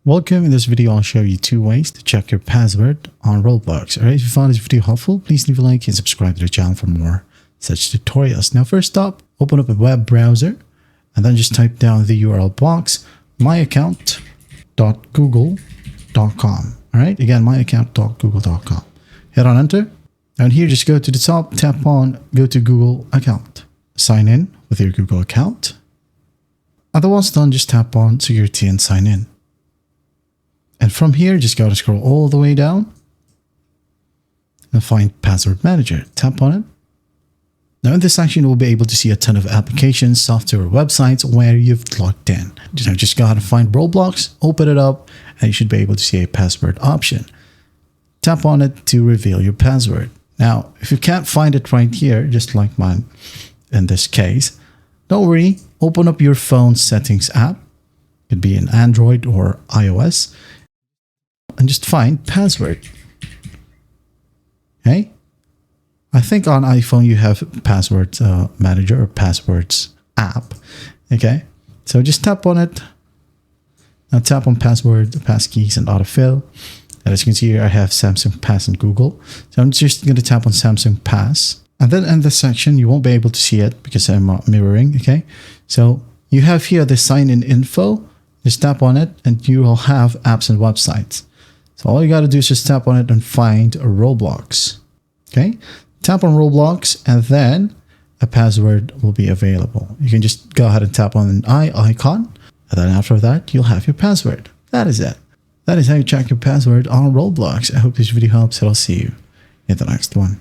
Welcome. In this video, I'll show you 2 ways to check your password on Roblox. Alright, if you found this video helpful, please leave a like and subscribe to the channel for more such tutorials. Now, first up, open up a web browser and then just type down the URL box, myaccount.google.com. Alright, again, myaccount.google.com. Hit on enter. And here, just go to the top, tap on go to Google account. Sign in with your Google account. And then once done, just tap on security and sign in. And from here, just go to scroll all the way down and find Password Manager. Tap on it. Now in this section, we'll be able to see a ton of applications, software, websites where you've logged in. Just go ahead and find Roblox, open it up, and you should be able to see a password option. Tap on it to reveal your password. Now, if you can't find it right here, just like mine in this case, don't worry, open up your phone settings app. It could be in Android or iOS. And just find password. Okay. I think on iPhone you have password manager or passwords app. Okay. So just tap on it. Now tap on password, passkeys, and autofill. And as you can see here, I have Samsung Pass and Google. So I'm just going to tap on Samsung Pass. And then in this section, you won't be able to see it because I'm mirroring. Okay. So you have here the sign in info. Just tap on it and you will have apps and websites. So all you got to do is just tap on it and find a Roblox. Okay. Tap on Roblox and then a password will be available. You can just go ahead and tap on an eye icon. And then after that, you'll have your password. That is it. That is how you check your password on Roblox. I hope this video helps and I'll see you in the next one.